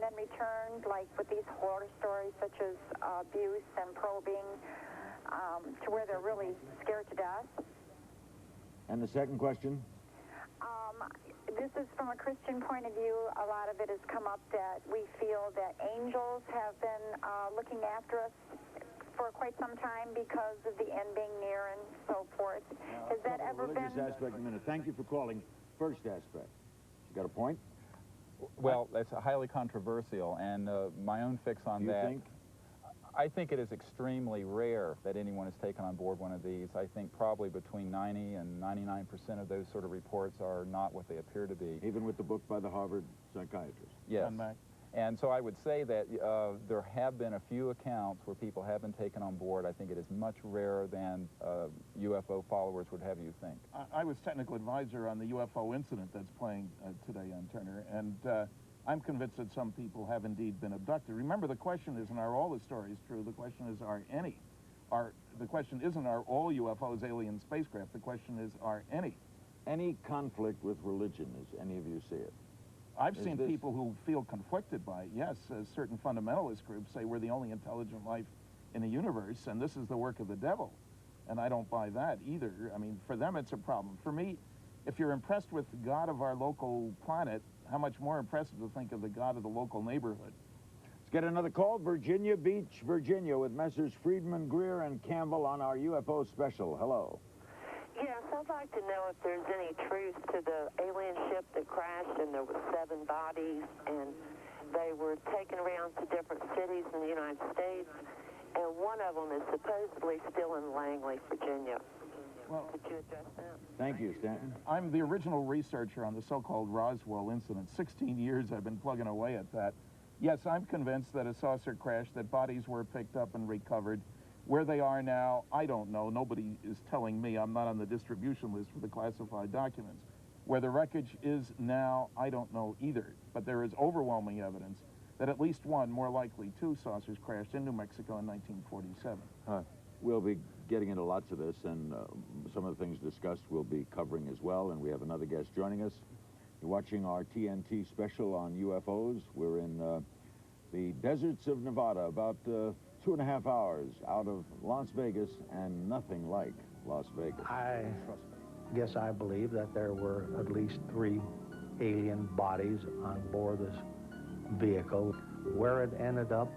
and then returned, like with these horror stories such as abuse and probing, to where they're really scared to death. And the second question? This is from a Christian point of view. A lot of it has come up that we feel that angels have been looking after us for quite some time because of the end being near and so forth. Has that ever been... Religious aspect in a minute. Thank you for calling. First aspect. You got a point? Well, that's highly controversial, and my own fix on that... You think? I think it is extremely rare that anyone has taken on board one of these. I think probably between 90 and 99% of those sort of reports are not what they appear to be. Even with the book by the Harvard psychiatrist? Yes. And so I would say that there have been a few accounts where people have been taken on board. I think it is much rarer than UFO followers would have you think. I was technical advisor on the UFO incident that's playing today on Turner, and I'm convinced that some people have indeed been abducted. Remember, the question isn't, are all the stories true? The question is, are any? The question isn't, are all UFOs alien spacecraft? The question is, are any? Any conflict with religion, as any of you see it? I've seen people who feel conflicted by it. Yes, certain fundamentalist groups say we're the only intelligent life in the universe, and this is the work of the devil. And I don't buy that either. I mean, for them, it's a problem. For me, if you're impressed with the God of our local planet, how much more impressive to think of the God of the local neighborhood. Let's get another call. Virginia Beach, Virginia, with Messrs. Friedman, Greer, and Campbell on our UFO special. Hello. Yes, I'd like to know if there's any truth to the alien ship that crashed and there were 7 bodies and they were taken around to different cities in the United States, and one of them is supposedly still in Langley, Virginia. Well, could you address that? Thank you, Stanton. I'm the original researcher on the so-called Roswell incident. 16 years I've been plugging away at that. Yes, I'm convinced that a saucer crashed, that bodies were picked up and recovered. Where they are now, I don't know. Nobody is telling me. I'm not on the distribution list for the classified documents. Where the wreckage is now, I don't know either. But there is overwhelming evidence that at least one, more likely 2 saucers crashed in New Mexico in 1947. We'll be getting into lots of this, and some of the things discussed we'll be covering as well, and we have another guest joining us. You're watching our TNT special on UFOs. We're in the deserts of Nevada, about 2.5 hours out of Las Vegas, and nothing like Las Vegas. I guess I believe that there were at least 3 alien bodies on board this vehicle. Where it ended up,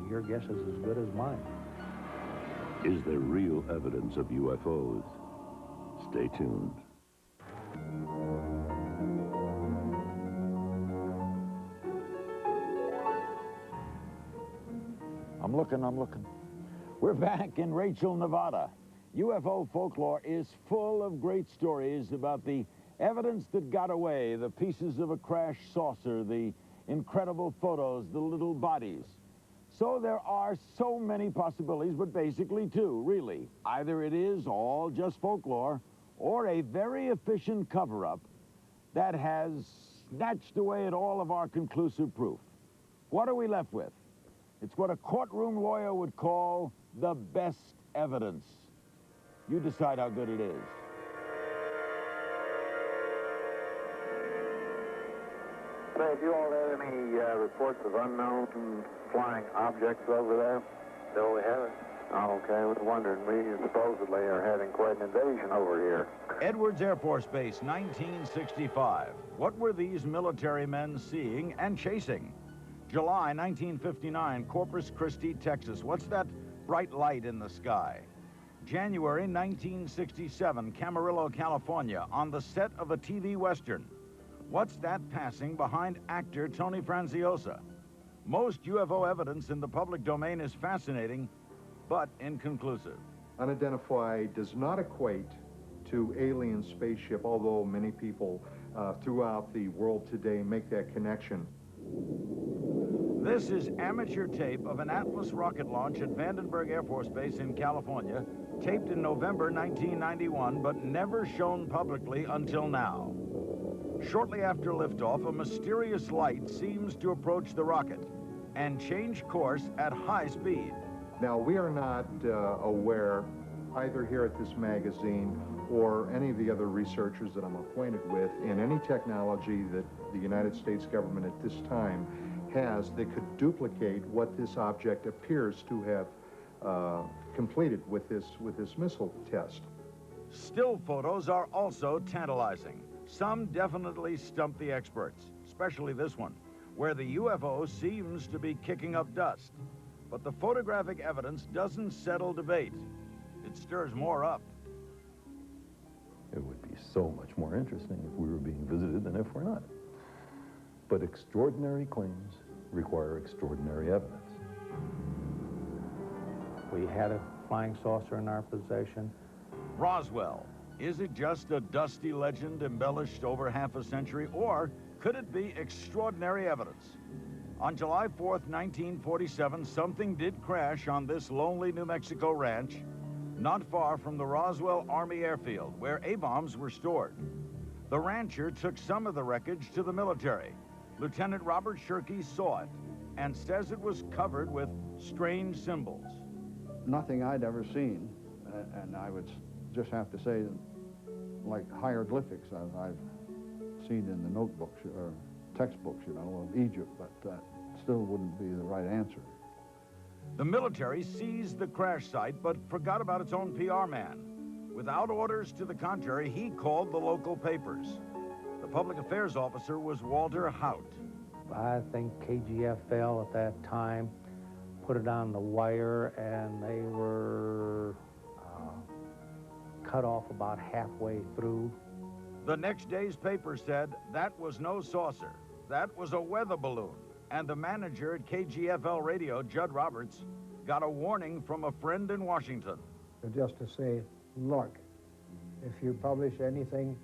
your guess is as good as mine. Is there real evidence of UFOs? Stay tuned. I'm looking. We're back in Rachel, Nevada. UFO folklore is full of great stories about the evidence that got away, the pieces of a crashed saucer, the incredible photos, the little bodies. So there are so many possibilities, but basically 2, really. Either it is all just folklore, or a very efficient cover-up that has snatched away at all of our conclusive proof. What are we left with? It's what a courtroom lawyer would call the best evidence. You decide how good it is. Say, do you all have any reports of unknown flying objects over there? No, we haven't. Oh, okay, I was wondering. We supposedly are having quite an invasion over here. Edwards Air Force Base, 1965. What were these military men seeing and chasing? July 1959, Corpus Christi, Texas. What's that bright light in the sky? January 1967, Camarillo, California, on the set of a TV Western. What's that passing behind actor Tony Franciosa? Most UFO evidence in the public domain is fascinating, but inconclusive. Unidentified does not equate to alien spaceship, although many people throughout the world today make that connection. This is amateur tape of an Atlas rocket launch at Vandenberg Air Force Base in California, taped in November 1991, but never shown publicly until now. Shortly after liftoff, a mysterious light seems to approach the rocket and change course at high speed. Now, we are not aware, either here at this magazine or any of the other researchers that I'm acquainted with, in any technology that the United States government at this time has that could duplicate what this object appears to have completed with this missile test. Still photos are also tantalizing. Some definitely stump the experts, especially this one, where the UFO seems to be kicking up dust. But the photographic evidence doesn't settle debate. It stirs more up. It would be so much more interesting if we were being visited than if we're not. But extraordinary claims require extraordinary evidence. We had a flying saucer in our possession. Roswell, is it just a dusty legend embellished over half a century, or could it be extraordinary evidence? On July 4th, 1947, something did crash on this lonely New Mexico ranch, not far from the Roswell Army Airfield, where A-bombs were stored. The rancher took some of the wreckage to the military. Lieutenant Robert Shirkey saw it and says it was covered with strange symbols. Nothing I'd ever seen, and I would just have to say, like hieroglyphics as I've seen in the notebooks or textbooks, you know, of Egypt, but that still wouldn't be the right answer. The military seized the crash site, but forgot about its own PR man. Without orders to the contrary, he called the local papers. The public affairs officer was Walter Hout. I think KGFL at that time put it on the wire, and they were cut off about halfway through. The next day's paper said that was no saucer. That was a weather balloon. And the manager at KGFL Radio, Judd Roberts, got a warning from a friend in Washington. Just to say, look, if you publish anything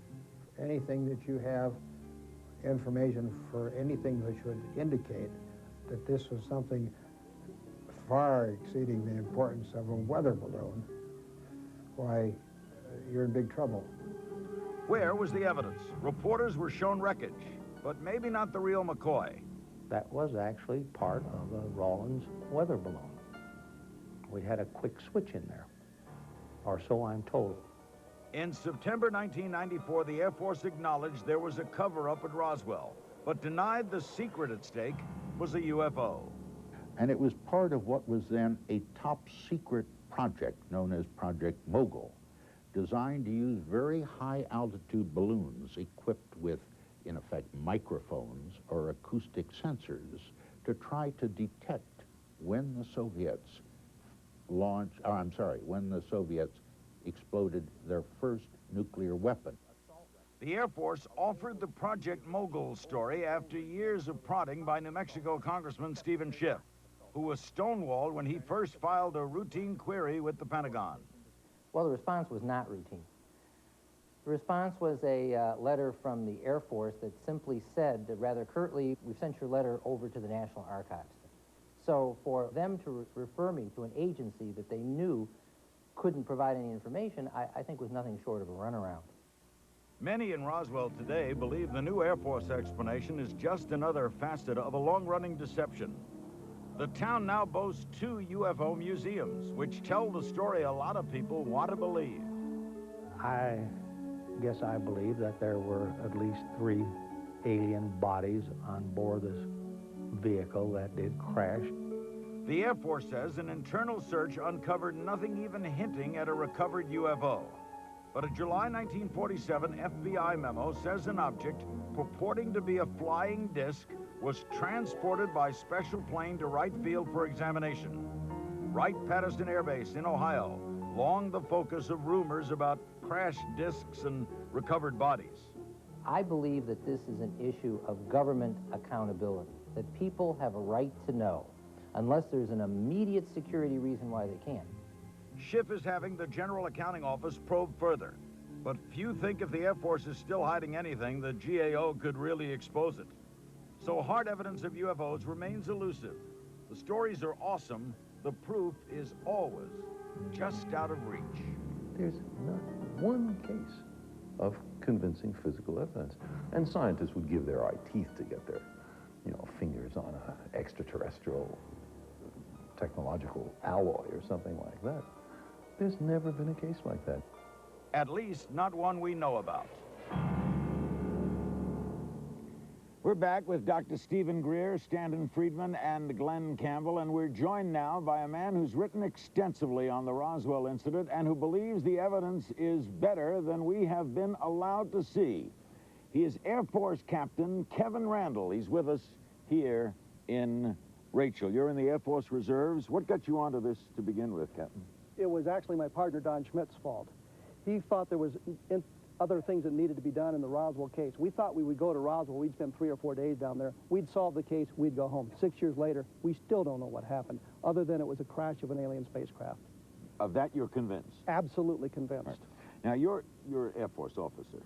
that you have information for anything which would indicate that this was something far exceeding the importance of a weather balloon, why, you're in big trouble. Where was the evidence? Reporters were shown wreckage, but maybe not the real McCoy. That was actually part of a Rawlins weather balloon. We had a quick switch in there, or so I'm told. In September 1994, the Air Force acknowledged there was a cover-up at Roswell, but denied the secret at stake was a UFO. And it was part of what was then a top-secret project known as Project Mogul, designed to use very high-altitude balloons equipped with, in effect, microphones or acoustic sensors to try to detect when the Soviets when the Soviets exploded their first nuclear weapon. The Air Force offered the Project Mogul story after years of prodding by New Mexico Congressman Stephen Schiff, who was stonewalled when he first filed a routine query with the Pentagon. Well, the response was not routine. The response was a letter from the Air Force that simply said, that rather curtly, we've sent your letter over to the National Archives. So for them to refer me to an agency that they knew couldn't provide any information, I think was nothing short of a runaround. Many in Roswell today believe the new Air Force explanation is just another facet of a long-running deception. The town now boasts 2 UFO museums, which tell the story a lot of people want to believe. I guess I believe that there were at least 3 alien bodies on board this vehicle that did crash. The Air Force says an internal search uncovered nothing even hinting at a recovered UFO. But a July 1947 FBI memo says an object purporting to be a flying disc was transported by special plane to Wright Field for examination. Wright-Patterson Air Base in Ohio, long the focus of rumors about crashed discs and recovered bodies. I believe that this is an issue of government accountability, that people have a right to know, unless there's an immediate security reason why they can't. Schiff is having the General Accounting Office probe further, but few think if the Air Force is still hiding anything, the GAO could really expose it. So hard evidence of UFOs remains elusive. The stories are awesome, the proof is always just out of reach. There's not one case of convincing physical evidence. And scientists would give their eye teeth to get their, fingers on an extraterrestrial technological alloy or something like that. There's never been a case like that. At least not one we know about. We're back with Dr. Stephen Greer, Stanton Friedman, and Glenn Campbell, and we're joined now by a man who's written extensively on the Roswell incident and who believes the evidence is better than we have been allowed to see. He is Air Force Captain Kevin Randall. He's with us here in Rachel. You're in the Air Force Reserves. What got you onto this to begin with, Captain? It was actually my partner, Don Schmidt's fault. He thought there was other things that needed to be done in the Roswell case. We thought we would go to Roswell, we'd spend 3 or 4 days down there, we'd solve the case, we'd go home. 6 years later, we still don't know what happened, other than it was a crash of an alien spacecraft. Of that you're convinced? Absolutely convinced. Right. Now, you're an Air Force officer.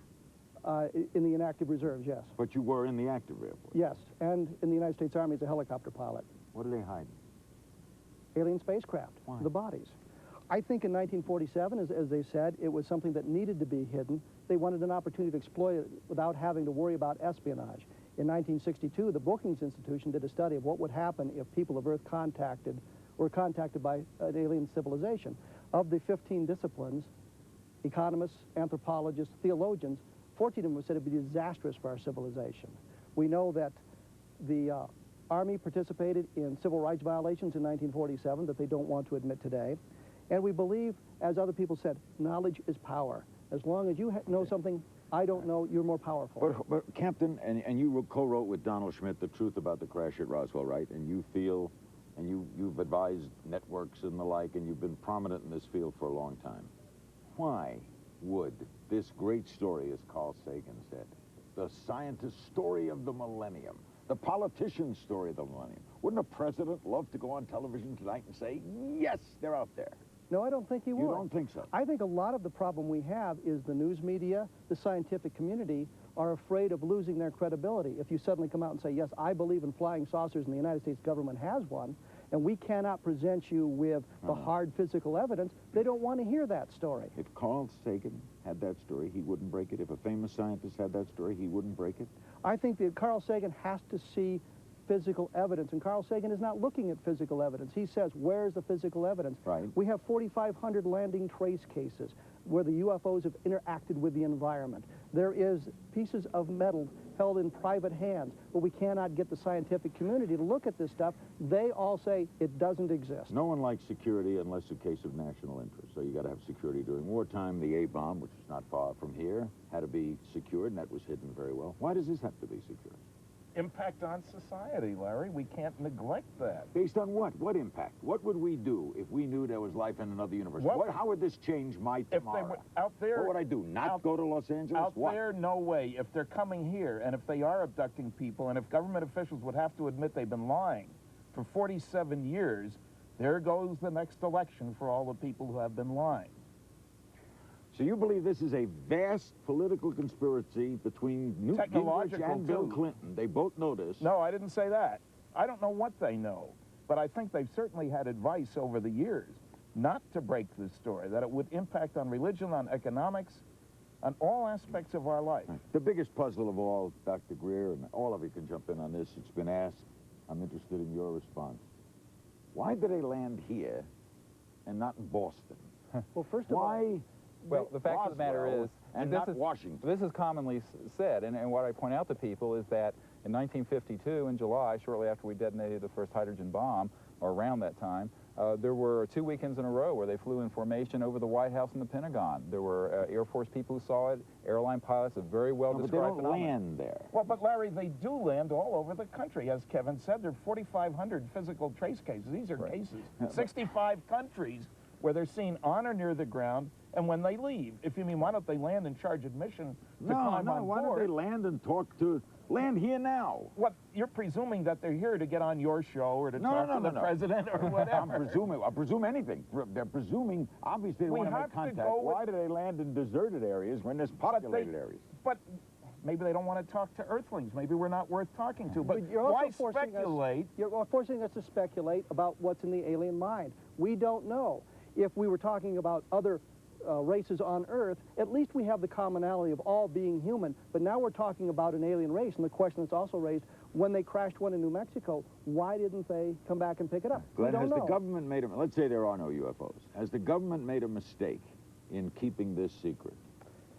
In the inactive reserves, yes. But you were in the active Air Force? Yes, and in the United States Army as a helicopter pilot. What are they hiding? Alien spacecraft. Why? The bodies. I think in 1947, as they said, it was something that needed to be hidden. They wanted an opportunity to exploit it without having to worry about espionage. In 1962, the Brookings Institution did a study of what would happen if people of Earth were contacted by an alien civilization. Of the 15 disciplines, economists, anthropologists, theologians, 14 of them said it would be disastrous for our civilization. We know that the Army participated in civil rights violations in 1947 that they don't want to admit today. And we believe, as other people said, knowledge is power. As long as you know something I don't know, you're more powerful. But Captain, and you co-wrote with Donald Schmidt The Truth About the Crash at Roswell, right? And you feel, and you've advised networks and the like, and you've been prominent in this field for a long time. Why would this great story, as Carl Sagan said, the scientist's story of the millennium, the politician's story of the millennium, wouldn't a president love to go on television tonight and say, yes, they're out there? No, I don't think he would. You don't think so? I think a lot of the problem we have is the news media, the scientific community are afraid of losing their credibility. If you suddenly come out and say, yes, I believe in flying saucers and the United States government has one, and we cannot present you with the hard physical evidence, they don't want to hear that story. If Carl Sagan had that story, he wouldn't break it. If a famous scientist had that story, he wouldn't break it. I think that Carl Sagan has to see physical evidence, and Carl Sagan is not looking at physical evidence. He says, where's the physical evidence? Right. We have 4,500 landing trace cases where the UFOs have interacted with the environment. There is pieces of metal held in private hands, but we cannot get the scientific community to look at this stuff. They all say it doesn't exist. No one likes security unless a case of national interest. So you got to have security during wartime. The A-bomb, which is not far from here, had to be secured, and that was hidden very well. Why does this have to be secured? Impact on society, Larry. We can't neglect that. Based on what? What impact? What would we do if we knew there was life in another universe? How would this change my tomorrow? If they were out there, what would I do? Not go to Los Angeles? Out there, no way. If they're coming here, and if they are abducting people, and if government officials would have to admit they've been lying for 47 years, there goes the next election for all the people who have been lying. So you believe this is a vast political conspiracy between Newt Gingrich and Bill Clinton? They both know this. No, I didn't say that. I don't know what they know, but I think they've certainly had advice over the years not to break this story, that it would impact on religion, on economics, on all aspects of our life. The biggest puzzle of all, Dr. Greer, and all of you can jump in on this, it's been asked, I'm interested in your response. Why did they land here and not in Boston? Well, first of all... Well, the fact of the matter is, and this not is Washington. This is commonly said, and what I point out to people is that in 1952, in July, shortly after we detonated the first hydrogen bomb, or around that time, there were 2 weekends in a row where they flew in formation over the White House and the Pentagon. There were Air Force people who saw it, airline pilots, a very well-described phenomenon. But they don't phenomenon. land there. Well, but Larry, they do land all over the country. As Kevin said, there are 4,500 physical trace cases. These are cases. 65 countries where they're seen on or near the ground, and when they leave. If you mean, why don't they land and charge admission to climb on why board? don't they land and land here now? What, you're presuming that they're here to get on your show or to talk to the president or whatever. I presume anything. They're presuming, obviously they want to make contact. Why do they land in deserted areas when there's populated areas? But maybe they don't want to talk to Earthlings. Maybe we're not worth talking to. But you're why also speculate? You're forcing us to speculate about what's in the alien mind. We don't know. If we were talking about other races on Earth, at least we have the commonality of all being human. But now we're talking about an alien race, and the question that's also raised, when they crashed one in New Mexico, why didn't they come back and pick it up? Glenn, has the government made let's say there are no UFOs. Has the government made a mistake in keeping this secret?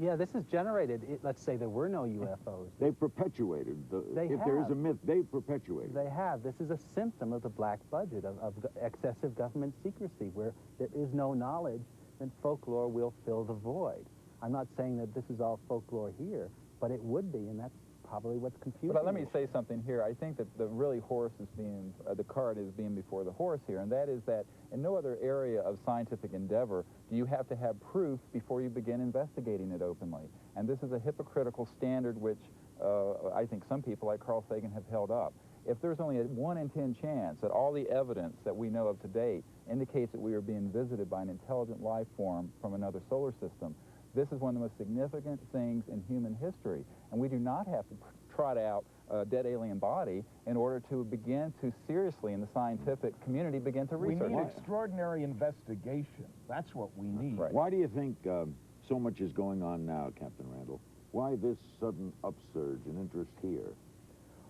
Yeah, this is generated. Let's say there were no UFOs. They perpetuated if there is a myth, they perpetuated. They have. This is a symptom of the black budget, of excessive government secrecy, where there is no knowledge, then folklore will fill the void. I'm not saying that this is all folklore here, but it would be, and that's probably what's confusing. But let me say something here. I think that the cart is being before the horse here, and that is that in no other area of scientific endeavor do you have to have proof before you begin investigating it openly. And this is a hypocritical standard which I think some people like Carl Sagan have held up. If there's only a 1 in 10 chance that all the evidence that we know of to date indicates that we are being visited by an intelligent life form from another solar system, this is one of the most significant things in human history, and we do not have to trot out a dead alien body in order to begin to seriously, in the scientific community, begin to research. We need extraordinary investigation. That's what we need. Right. Why do you think so much is going on now, Captain Randall? Why this sudden upsurge in interest here?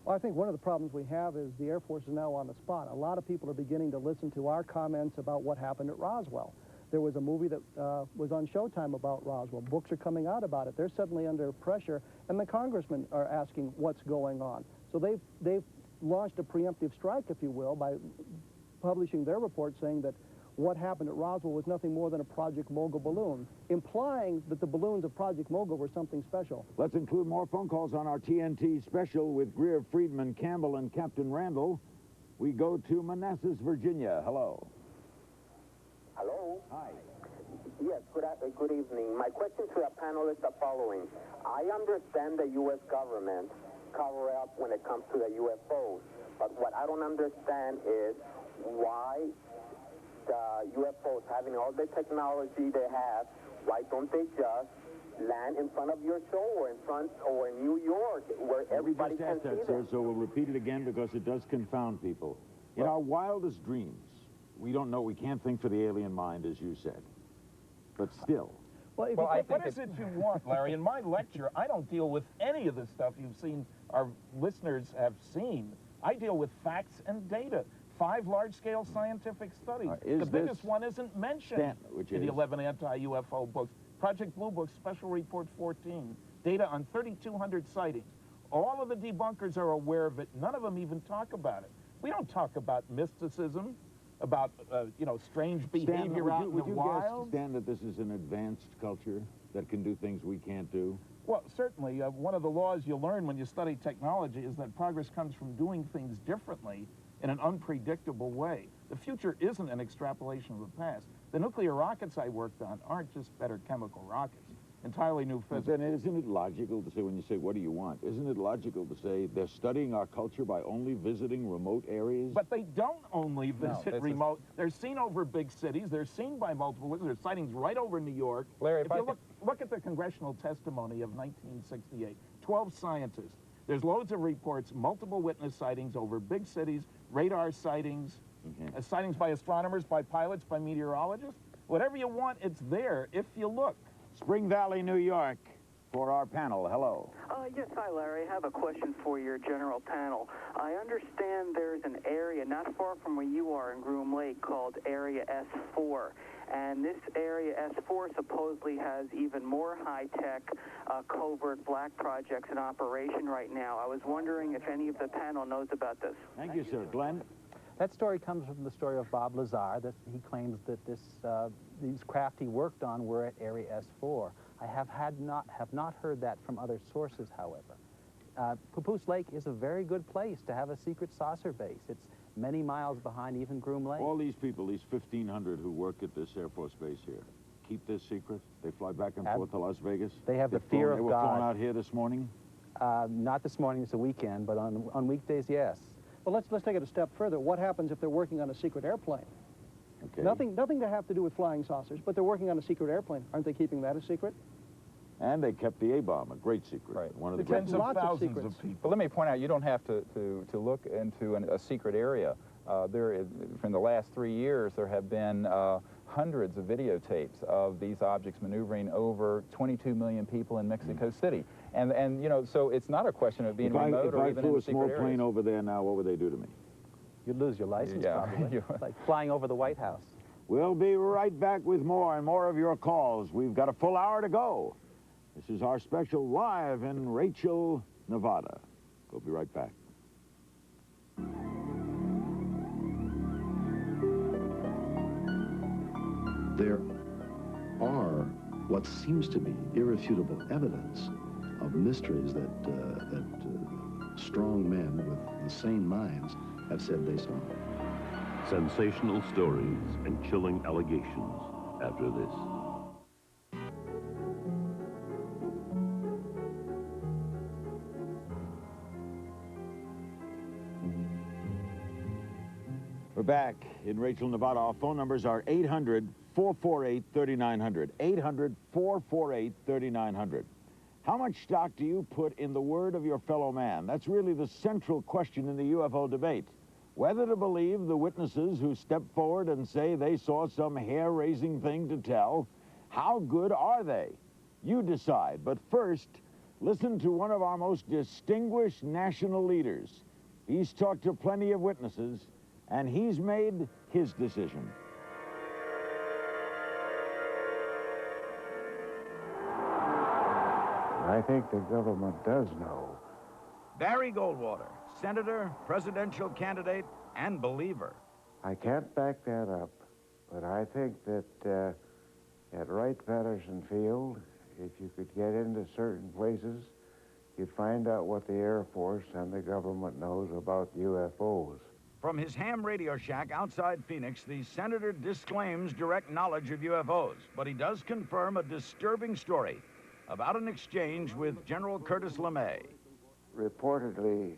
Well, I think one of the problems we have is the Air Force is now on the spot. A lot of people are beginning to listen to our comments about what happened at Roswell. There was a movie that was on Showtime about Roswell. Books are coming out about it. They're suddenly under pressure, and the congressmen are asking what's going on. So they've launched a preemptive strike, if you will, by publishing their report saying that what happened at Roswell was nothing more than a Project Mogul balloon, implying that the balloons of Project Mogul were something special. Let's include more phone calls on our TNT special with Greer, Friedman, Campbell, and Captain Randall. We go to Manassas, Virginia. Hello. Hello? Hi. Yes, good evening. My question to the panel is the following. I understand the U.S. government cover up when it comes to the UFOs, but what I don't understand is why the UFOs, having all the technology they have, why don't they just land in front of your show or in New York where everybody can see them? Sir, so we'll repeat it again because it does confound people. In our wildest dreams, we don't know, we can't think for the alien mind, as you said. But still. Well, what is it you want, Larry? In my lecture, I don't deal with any of the stuff you've seen, our listeners have seen. I deal with facts and data. 5 large-scale scientific studies. The biggest one isn't mentioned in the 11 anti-UFO books. Project Blue Book, Special Report 14. Data on 3,200 sightings. All of the debunkers are aware of it. None of them even talk about it. We don't talk about mysticism, about, strange behavior out in the wild. Would you guess, Stan, that this is an advanced culture that can do things we can't do? Well, certainly. One of the laws you learn when you study technology is that progress comes from doing things differently in an unpredictable way. The future isn't an extrapolation of the past. The nuclear rockets I worked on aren't just better chemical rockets. Entirely new physics. Then isn't it logical to say, when you say, what do you want? Isn't it logical to say they're studying our culture by only visiting remote areas? But they don't only visit remote. They're seen over big cities. They're seen by multiple witnesses. There's sightings right over New York. Larry, if you look at the congressional testimony of 1968, 12 scientists. There's loads of reports, multiple witness sightings over big cities, radar sightings, sightings by astronomers, by pilots, by meteorologists. Whatever you want, it's there if you look. Spring Valley, New York, for our panel. Hello. Yes, hi, Larry. I have a question for your general panel. I understand there's an area not far from where you are in Groom Lake called Area S4. And this Area S4 supposedly has even more high-tech covert black projects in operation right now. I was wondering if any of the panel knows about this. Thank you, sir. Glenn? That story comes from the story of Bob Lazar, that he claims that these craft he worked on were at Area S4. I have not heard that from other sources, however. Papoose Lake is a very good place to have a secret saucer base. It's many miles behind even Groom Lake. All these people, these 1,500 who work at this Air Force base here, keep this secret? They fly back and forth to Las Vegas? They have the fear of God. They were flown out here this morning? Not this morning, it's a weekend, but on weekdays, yes. Well, let's take it a step further. What happens if they're working on a secret airplane? Okay. Nothing to have to do with flying saucers, but they're working on a secret airplane. Aren't they keeping that a secret? And they kept the A-bomb, a great secret. Right. One of the tens of thousands of people. But let me point out, you don't have to look into a secret area. From the last 3 years, there have been hundreds of videotapes of these objects maneuvering over 22 million people in Mexico City. And so it's not a question of being remote or even in secret areas. If I flew a small plane over there now, what would they do to me? You'd lose your license, probably. Like flying over the White House. We'll be right back with more and more of your calls. We've got a full hour to go. This is our special live in Rachel, Nevada. We'll be right back. There are what seems to be irrefutable evidence of mysteries that strong men with the sane minds have said they saw. Sensational stories and chilling allegations after this. We're back in Rachel, Nevada. Our phone numbers are 800-448-3900. 800-448-3900. How much stock do you put in the word of your fellow man? That's really the central question in the UFO debate. Whether to believe the witnesses who step forward and say they saw some hair-raising thing to tell. How good are they? You decide. But first, listen to one of our most distinguished national leaders. He's talked to plenty of witnesses, and he's made his decision. I think the government does know. Barry Goldwater, senator, presidential candidate, and believer. I can't back that up, but I think that at Wright-Patterson Field, if you could get into certain places, you'd find out what the Air Force and the government knows about UFOs. From his ham radio shack outside Phoenix, the senator disclaims direct knowledge of UFOs, but he does confirm a disturbing story about an exchange with General Curtis LeMay. Reportedly,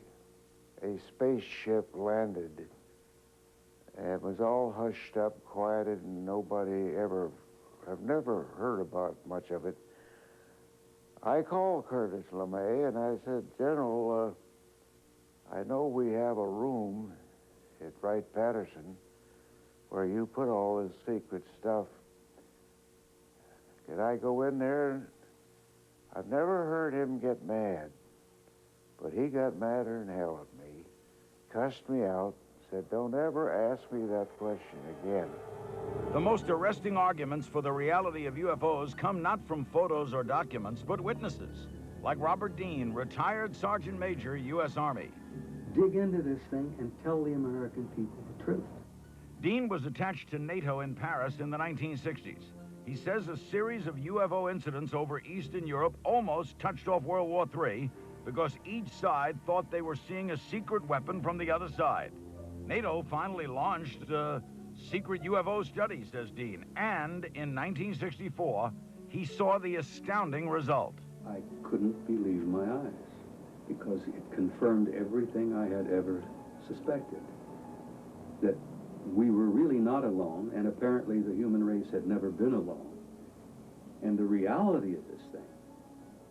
a spaceship landed, and it was all hushed up, quieted, and nobody have never heard about much of it. I called Curtis LeMay, and I said, General, I know we have a room at Wright-Patterson where you put all this secret stuff. Could I go in there? I've never heard him get mad, but he got madder than hell at me, cussed me out, said, don't ever ask me that question again. The most arresting arguments for the reality of UFOs come not from photos or documents, but witnesses, like Robert Dean, retired Sergeant Major, U.S. Army. Dig into this thing and tell the American people the truth. Dean was attached to NATO in Paris in the 1960s. He says a series of UFO incidents over Eastern Europe almost touched off World War III because each side thought they were seeing a secret weapon from the other side. NATO finally launched secret UFO study, says Dean, and in 1964, he saw the astounding result. I couldn't believe my eyes because it confirmed everything I had ever suspected, that we were really not alone, and apparently the human race had never been alone. And the reality of this thing,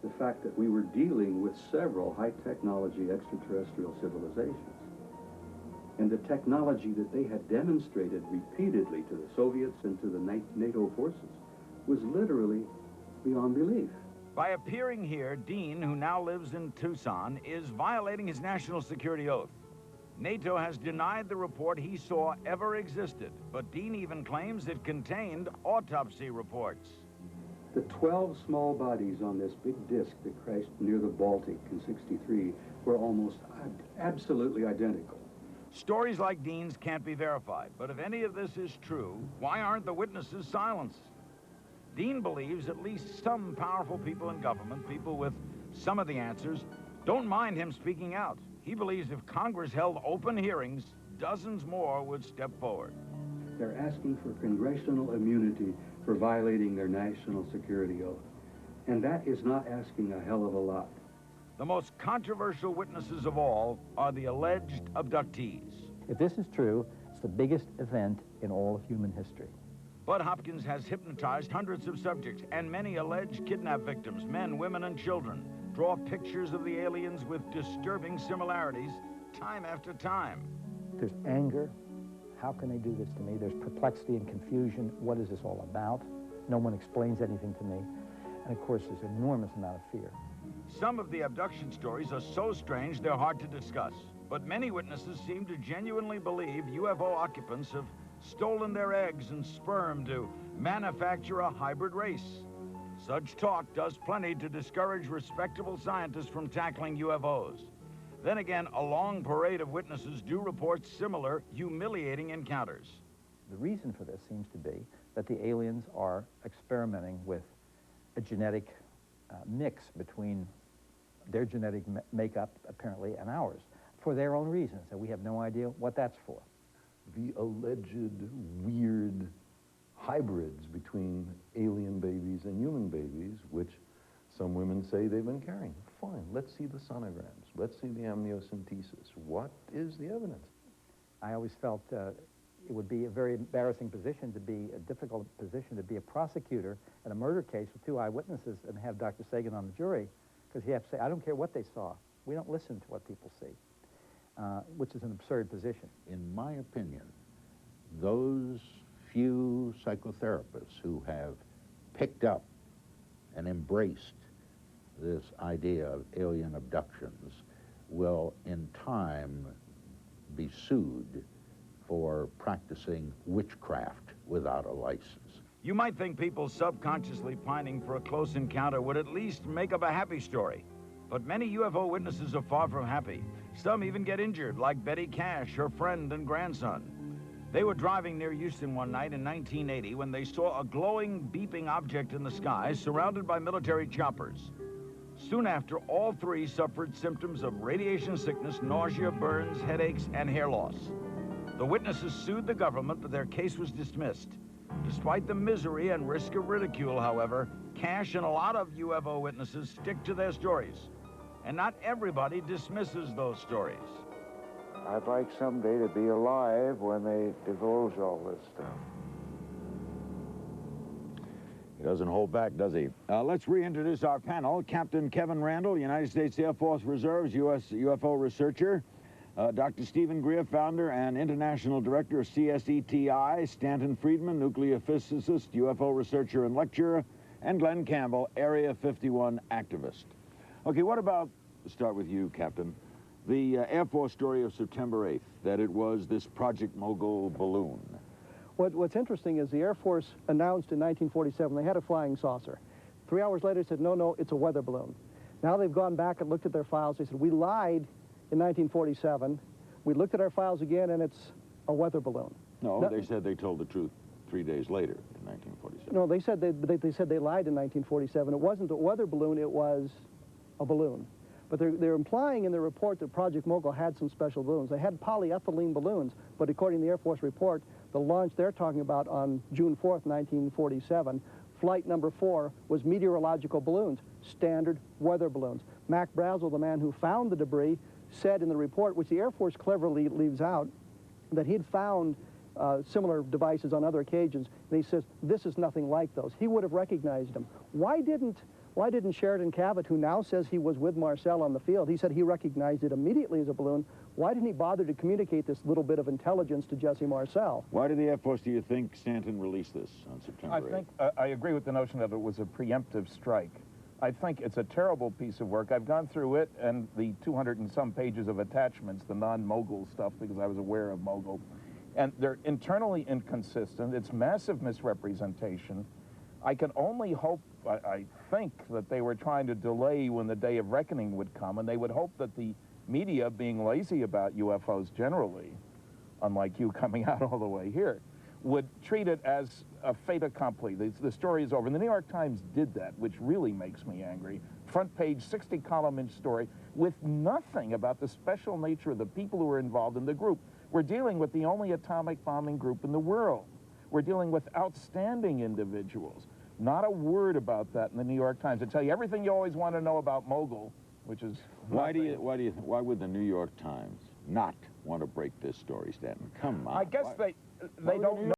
the fact that we were dealing with several high-technology extraterrestrial civilizations, and the technology that they had demonstrated repeatedly to the Soviets and to the NATO forces was literally beyond belief. By appearing here, Dean, who now lives in Tucson, is violating his national security oath. NATO has denied the report he saw ever existed, but Dean even claims it contained autopsy reports. The 12 small bodies on this big disk that crashed near the Baltic in '63 were almost absolutely identical. Stories like Dean's can't be verified, but if any of this is true, why aren't the witnesses silenced? Dean believes at least some powerful people in government, people with some of the answers, don't mind him speaking out. He believes if Congress held open hearings, dozens more would step forward. They're asking for congressional immunity for violating their national security oath. And that is not asking a hell of a lot. The most controversial witnesses of all are the alleged abductees. If this is true, it's the biggest event in all of human history. Bud Hopkins has hypnotized hundreds of subjects, and many alleged kidnap victims, men, women, and children, draw pictures of the aliens with disturbing similarities time after time. There's anger. How can they do this to me? There's perplexity and confusion. What is this all about? No one explains anything to me. And of course, there's an enormous amount of fear. Some of the abduction stories are so strange they're hard to discuss. But many witnesses seem to genuinely believe UFO occupants have stolen their eggs and sperm to manufacture a hybrid race. Such talk does plenty to discourage respectable scientists from tackling UFOs. Then again, a long parade of witnesses do report similar humiliating encounters. The reason for this seems to be that the aliens are experimenting with a genetic mix between their genetic makeup, apparently, and ours, for their own reasons, and we have no idea what that's for. The alleged weird hybrids between alien babies and human babies, which some women say they've been carrying. Fine, let's see the sonograms. Let's see the amniocentesis. What is the evidence? I always felt it would be a very embarrassing position to be, a difficult position to be a prosecutor in a murder case with 2 eyewitnesses and have Dr. Sagan on the jury, because you have to say, I don't care what they saw. We don't listen to what people see, which is an absurd position. In my opinion, those few psychotherapists who have picked up and embraced this idea of alien abductions will in time be sued for practicing witchcraft without a license. You might think people subconsciously pining for a close encounter would at least make up a happy story. But many UFO witnesses are far from happy. Some even get injured, like Betty Cash, her friend and grandson. They were driving near Houston one night in 1980 when they saw a glowing, beeping object in the sky surrounded by military choppers. Soon after, all 3 suffered symptoms of radiation sickness, nausea, burns, headaches, and hair loss. The witnesses sued the government, but their case was dismissed. Despite the misery and risk of ridicule, however, Cash and a lot of UFO witnesses stick to their stories. And not everybody dismisses those stories. I'd like someday to be alive when they divulge all this stuff. He doesn't hold back, does he? Let's reintroduce our panel. Captain Kevin Randall, United States Air Force Reserve's U.S. UFO researcher. Dr. Stephen Greer, founder and international director of CSETI. Stanton Friedman, nuclear physicist, UFO researcher and lecturer. And Glenn Campbell, Area 51 activist. Okay, what about, start with you, Captain, the Air Force story of September 8th, that it was this Project Mogul balloon? What's interesting is the Air Force announced in 1947 they had a flying saucer. 3 hours later said, no, it's a weather balloon. Now they've gone back and looked at their files. They said, we lied in 1947. We looked at our files again, and it's a weather balloon. No, they said they told the truth 3 days later in 1947. No, they said they lied in 1947. It wasn't a weather balloon, it was a balloon. But they're implying in the report that Project Mogul had some special balloons. They had polyethylene balloons, but according to the Air Force report, the launch they're talking about on June 4th, 1947, flight number 4 was meteorological balloons, standard weather balloons. Mac Brazel, the man who found the debris, said in the report, which the Air Force cleverly leaves out, that he'd found similar devices on other occasions, and he says, this is nothing like those. He would have recognized them. Why didn't Sheridan Cavett, who now says he was with Marcel on the field, he said he recognized it immediately as a balloon, why didn't he bother to communicate this little bit of intelligence to Jesse Marcel? Why did the Air Force, do you think, Stanton released this on September 8th? I think I agree with the notion that it was a preemptive strike. I think it's a terrible piece of work. I've gone through it and the 200 and some pages of attachments, the non-Mogul stuff, because I was aware of Mogul. And they're internally inconsistent. It's massive misrepresentation. I can only hope, I think, that they were trying to delay when the day of reckoning would come, and they would hope that the media, being lazy about UFOs generally, unlike you coming out all the way here, would treat it as a fait accompli. The story is over. And the New York Times did that, which really makes me angry. Front page, 60-column-inch story with nothing about the special nature of the people who were involved in the group. We're dealing with the only atomic bombing group in the world. We're dealing with outstanding individuals. Not a word about that in the New York Times. They tell you everything you always want to know about Mogul, which is why would the New York Times not want to break this story, Stanton? Come on. I guess they don't know.